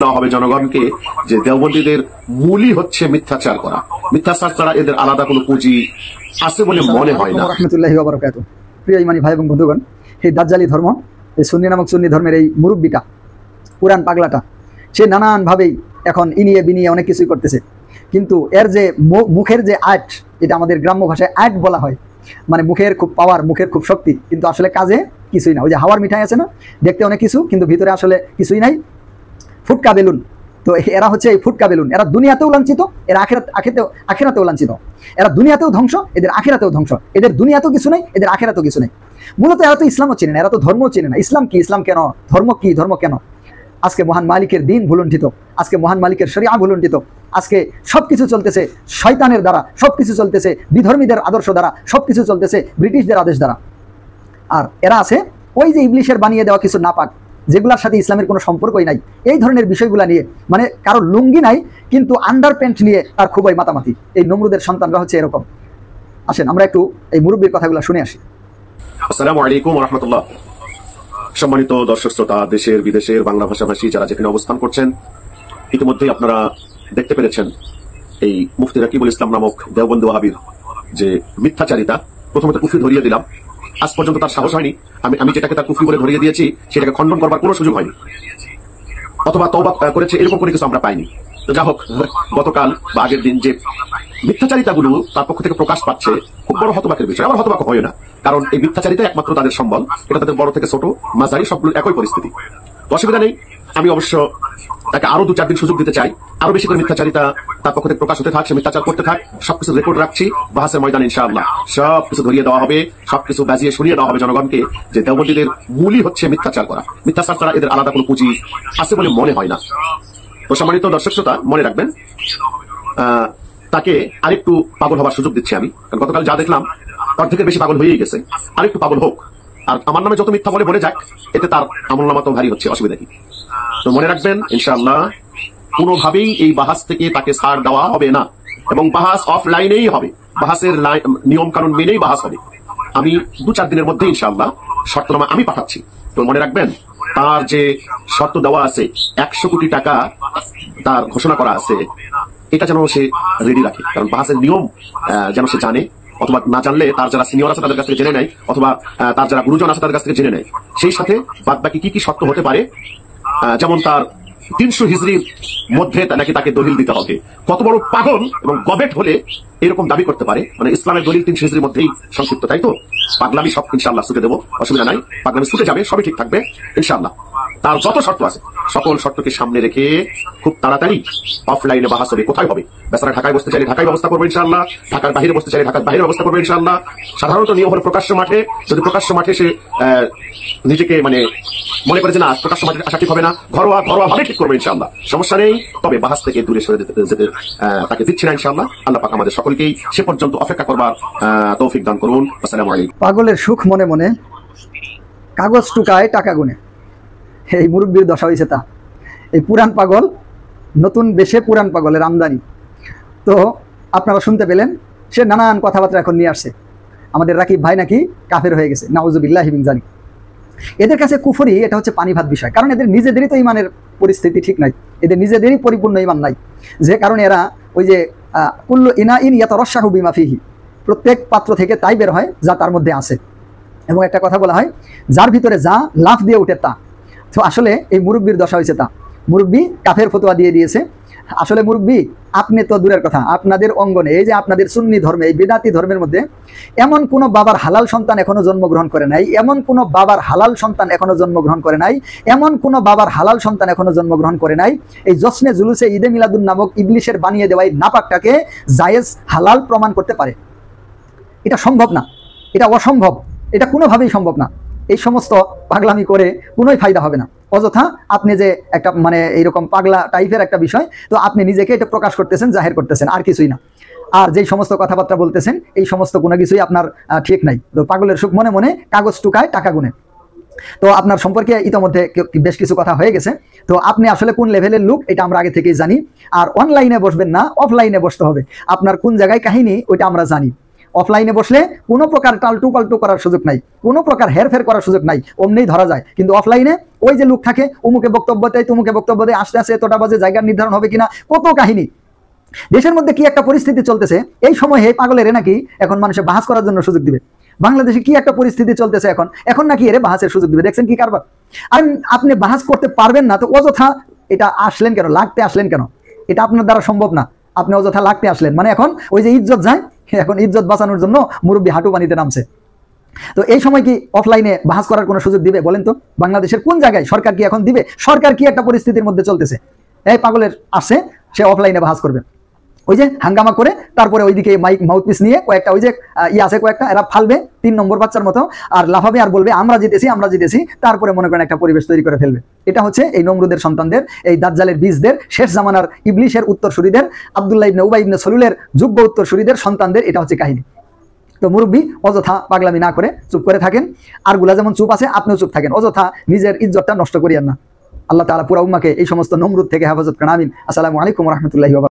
হবে জনগণকে যে দেওবন্দীদের মূলই হচ্ছে মিথ্যাচার করা। মিথ্যাচার ছাড়া এদের আলাদা কোনো পুঁজি আছে বলে মনে হয় না। রাহমাতুল্লাহি ওয়া বারাকাতুহু। প্রিয় ইমানি ভাই এবং বন্ধুগণ, এই দাজ্জালি ধর্ম, এই সুন্নি নামক সুন্নি ধর্মের এই মুরব্বিটা, পুরান পাগলাটা, সে নানানভাবেই এখন ইনিয়ে বিনিয়ে অনেক কিছুই করতেছে। কিন্তু এর যে মুখের যে আর্ট, এটা আমাদের গ্রাম্য ভাষায় আর্ট বলা হয়, মানে মুখের খুব পাওয়ার, মুখের খুব শক্তি, কিন্তু আসলে কাজে কিছুই না। ওই যে হাওয়ার মিঠাই আছে না, দেখতে অনেক কিছু কিন্তু ভিতরে আসলে কিছুই নাই, ফুটকা বেলুন। তো এরা হচ্ছে এই ফুটকা বেলুন। এরা দুনিয়াতেও লাঞ্ছিত, এরা আখিরাতেও লাঞ্ছিত। এরা দুনিয়াতেও ধ্বংস, এদের আখিরাতেও ধ্বংস। এদের দুনিয়াতেও কিছু নেই, এদের আখিরাতেও কিছু নেই। মূলত এরা তো ইসলামও চেনে না, এরা তো ধর্মও চেনে না। ইসলাম কি, ইসলাম কেন, ধর্ম কি, ধর্ম কেন? আজকে মহান মালিকের দিন ভুলুণ্ঠিত, আজকে মহান মালিকের শরিয়া ভুলুণ্ঠিত, আজকে সবকিছু চলতেছে শয়তানের দ্বারা, সবকিছু চলতেছে বিধর্মীদের আদর্শ দ্বারা, সবকিছু চলতেছে ব্রিটিশদের আদেশ দ্বারা। আর এরা আছে ওই যে ইবলিশের বানিয়ে দেওয়া কিছু নাপাক, যেগুলোর সাথে ইসলামের কোনো সম্পর্কই নাই, এই ধরনের বিষয়গুলো নিয়ে, মানে কারো লুঙ্গি নাই কিন্তু আন্ডার প্যান্ট নিয়ে তার খুবই মাতামাতি। এই নমরুদের সন্তানরা হচ্ছে এরকম। আসেন আমরা একটু এই মুরব্বীর কথাগুলো শুনে আসি। আসসালামু আলাইকুম ওয়া রাহমাতুল্লাহ। সম্মানিত দর্শক শ্রোতা, দেশের বিদেশের বাংলা ভাষাভাষী যারা যেখানে অবস্থান করছেন, ইতিমধ্যেই আপনারা দেখতে পেরেছেন এই মুফতি রাকিবুল ইসলাম নামক দেওবন্দি ওয়াহাবীর যে মিথ্যাচারিতা। প্রথমত কুফরি ধরিয়ে দিলাম, আজ পর্যন্ত তার সাহস হয়নি আমি যেটাকে তার কুফরি বলে ধরিয়ে দিয়েছি সেটাকে খণ্ডন করবার কোনো সুযোগ হয়নি, অথবা তওবা করেছে এরকম কোনো কিছু আমরা পাইনি। তো যা হোক, গতকাল বা আগের দিন যে মিথ্যাচারিতাগুলো তার পক্ষ থেকে প্রকাশ পাচ্ছে, খুব বড় হতবাকের বিষয়। আমার হতবাক হয় না, কারণ এই মিথ্যাচারিতা একমাত্র তাদের সম্বল। এটা তাদের বড় থেকে ছোট মাঝারি সবগুলো একই পরিস্থিতি, অসুবিধা নেই। আমি অবশ্য তাকে আরো 2-4 দিন সুযোগ দিতে চাই, আরো বেশি করে মিথ্যাচারিতা তার পক্ষ থেকে প্রকাশ হতে থাক, সে মিথ্যাচার করতে থাক। সবকিছু রেকর্ড রাখছি, বাহাসের ময়দানে ইনশাআল্লাহ সবকিছু ধরিয়ে দেওয়া হবে, সবকিছু বাজিয়ে শুনিয়ে দেওয়া হবে জনগণকে যে দেওবন্দীদের মূলই হচ্ছে মিথ্যাচার করা। মিথ্যাচার ছাড়া এদের আলাদা কোনো পুঁজি আছে বলে মনে হয় না। তো সম্মানিত দর্শক শ্রোতা, মনে রাখবেন, তাকে আরেকটু পাগল হবার সুযোগ দিচ্ছি আমি, কারণ গতকাল যা দেখলাম তার থেকে বেশি পাগল হয়েই গেছে। আরেকটু পাগল হোক, আর আমার নামে যত মিথ্যা বলে যাক, এতে তার আমলনামা তো ভারী হচ্ছে, অসুবিধা কি? তো মনে রাখবেন, ইনশাআল্লাহ কোনোভাবেই এই বাহাস থেকে তাকে ছাড় দেওয়া হবে না, এবং বাহাস অফলাইনেই হবে, বাহাসের নিয়ম কানুন মেনেই বাহাস হবে। আমি 2-4 দিনের মধ্যে ইনশাআল্লাহ শর্তনামা আমি পাঠাচ্ছি। তো মনে রাখবেন, তার যে শর্ত দেওয়া আছে, 100 কোটি টাকা তার ঘোষণা করা আছে, এটা যেন সে রেডি রাখে, কারণ বাহাসের নিয়ম যেন সে জানে, অথবা না জানলে তার যারা সিনিয়র আছে তাদের কাছ থেকে জেনে নেয়, অথবা তার যারা গুরুজন আছে তাদের কাছ থেকে জেনে নেয়। সেই সাথে বাদ বাকি কি কি শর্ত হতে পারে, যেমন তার 300 হিজরির মধ্যে নাকি তাকে দলিল দিতে হবে। কত বড় পাগল এবং গবেট হলে এরকম দাবি করতে পারে? মানে ইসলামের দলিল 300 হিজরির মধ্যেই সংক্ষিপ্ত, তাই তো? পাগলামি সব ইনশাআল্লাহ ছুটে দেবো, অসুবিধা নাই, পাগলামি ছুটে যাবে, সবই ঠিক থাকবে ইনশাআল্লাহ। তার যত শর্ত আছে সকল শর্তকে সামনে রেখে খুব তাড়াতাড়ি অফলাইনে বাহাস হবে। কোথায় হবে? বেচারা ঢাকায় বসতে চাইলে ঢাকায় ব্যবস্থা করবে ইনশাআল্লাহ, ঢাকার বাইরে বসতে চাইলে ঢাকার বাইরে ব্যবস্থা করবে ইনশাআল্লাহ। সাধারণত নিয়ম হলো প্রকাশ্য মাঠে, যদি প্রকাশ্য মাঠে সে নিজেকে মানে মনে করে যে না প্রকাশ্য মাঠে আসা ঠিক হবে না, ঘরোয়া ভাবে ঠিক করবে ইনশাআল্লাহ, সমস্যা নেই। তবে বাহাস থেকে দূরে সরে যেতে তাকে দিচ্ছি না ইনশাআল্লাহ। আল্লাহ পাক আমাদের সকলকেই সে পর্যন্ত অপেক্ষা করবার তৌফিক দান করুন। আসসালামু আলাইকুম। পাগলের সুখ মনে মনে, কাগজ টুকায় টাকা গুনে, এই মুরব্বীর দশা হয়েছে তা। এই পুরান পাগল, নতুন বেশে পুরান পাগলের আমদানি। তো আপনারা শুনতে পেলেন, সে নানান কথাবার্তা এখন নিয়ে আসছে। আমাদের রাকিব ভাই নাকি কাফের হয়ে গেছে, নাউজুবিল্লাহি মিন যালিক। এদের কাছে কুফরি এটা হচ্ছে পানি ভাত বিষয়, কারণ এদের নিজেদেরই তো ইমানের পরিস্থিতি ঠিক নাই, এদের নিজেদেরই পরিপূর্ণ ইমান নাই। যে কারণে এরা ওই যে কুল্লু ইনাইন ইয়াতারাশাহু বিমা ফিহি, প্রত্যেক পাত্র থেকে তাই বের হয় যা তার মধ্যে আছে। এবং একটা কথা বলা হয়, যার ভিতরে যা লাফ দিয়ে ওঠে তা। তো আসলে এই মুরব্বীর দশা হয়েছে তা। মুরব্বী কাফের ফতোয়া দিয়ে দিয়েছে। আসলে মুরব্বী, আপনি তো দূরের কথা, আপনাদের অঙ্গনে, এই যে আপনাদের সুন্নি ধর্মে, এই বিদাতি ধর্মের মধ্যে এমন কোনো বাবার হালাল সন্তান এখনো জন্মগ্রহণ করে নাই, এমন কোনো বাবার হালাল সন্তান এখনো জন্মগ্রহণ করে নাই, এমন কোনো বাবার হালাল সন্তান এখনো জন্মগ্রহণ করে নাই। এই জশ্নে জুলুসে ঈদে মিলাদুন নামক ইবলিশের বানিয়ে দেওয়া এই নাপাকটাকে জায়েজ হালাল প্রমাণ করতে পারে? এটা সম্ভব না, এটা অসম্ভব, এটা কোনোভাবেই সম্ভব না। এই সমস্ত পাগলামি করে কোনোই ফায়দা হবে না। অযথা আপনি যে একটা মানে এইরকম পাগলা টাইপের একটা বিষয়, তো আপনি নিজেকে এটা প্রকাশ করতেছেন, জাহের করতেছেন, আর কিছুই না। আর যেই সমস্ত কথাবার্তা বলতেছেন, এই সমস্ত কোনো কিছুই আপনার ঠিক নাই। তো পাগলের সুখ মনে মনে, কাগজ টুকায় টাকা গুনে। তো আপনার সম্পর্কে ইতিমধ্যে বেশ কিছু কথা হয়ে গেছে। তো আপনি আসলে কোন লেভেলের লোক এটা আমরা আগে থেকেই জানি। আর অনলাইনে বসবেন না, অফলাইনে বসতে হবে। আপনার কোন জায়গায় কাহিনী ওইটা আমরা জানি। অফলাইনে বসলে কোনো প্রকার টালটু পাল্টু করার সুযোগ নাই, কোনো প্রকার হেরফের করার সুযোগ নাই, অমনিই ধরা যায়। কিন্তু অফলাইনে ওই যে লোক থাকে অমুকে বক্তব্য দেয়, তুমুকে বক্তব্য দেয়, আস্তে আস্তে এতটা বাজে জায়গার নির্ধারণ হবে কিনা, কত কাহিনী। দেশের মধ্যে কি একটা পরিস্থিতি চলতেছে, এই সময় এই পাগলের নাকি এখন মানুষের বাহাস করার জন্য সুযোগ দিবে। বাংলাদেশে কি একটা পরিস্থিতি চলতেছে এখন নাকি এর বাহাসের সুযোগ দিবে। দেখছেন কি কারবার। আর আপনি বাহাস করতে পারবেন না তো অযথা এটা আসলেন কেন, লাগতে আসলেন কেন? এটা আপনার দ্বারা সম্ভব না, আপনি অযথা লাগতে আসলেন। মানে এখন ওই যে ইজ্জত যায়, এখন ইজ্জত বাঁচানোর জন্য মুরব্বী হাঁটু পানিতে নামছে। তো এই সময় কি অফলাইনে বাহাস করার কোনো সুযোগ দিবে বলেন তো? বাংলাদেশের কোন জায়গায় সরকার কি এখন দিবে? সরকার কি একটা পরিস্থিতির মধ্যে চলতেছে, এই পাগলের আসছে সে অফলাইনে বাহাস করবে, ওই যে হাঙ্গামা করে, তারপরে ওইদিকে মাইক মাউথপিস নিয়ে কয়েকটা ওই যে আছে কয়েকটা এরা ফালবে 3 নম্বর বাচ্চার মতো, আর লাফাবে আর বলবে আমরা জিতেছি, তারপরে মনে করেন একটা পরিবেশ তৈরি করে ফেলবে। এটা হচ্ছে এই নমরুদের সন্তানদের, এই দাজ্জালের বীজদের, শেষ জামানার ইবলিশের উত্তরসূরিদের, আব্দুল্লাহ ইবনে উবাই ইবনে সলুলের যোগ্য উত্তরসূরিদের সন্তানদের এটা হচ্ছে কাহিনী। তো মুরব্বী অযথা পাগলামি না করে চুপ করে থাকেন, আর গুলা যেমন চুপ আছে আপনিও চুপ থাকেন, অযথা নিজের ইজ্জতটা নষ্ট করিয়েন না। আল্লাহ তাআলা পুরা উম্মাহকে এই সমস্ত নমরুদ থেকে হেফাজত করেন, আমিন। আসসালামু আলাইকুম ওয়া রাহমাতুল্লাহি ওয়া বারাকাতুহু।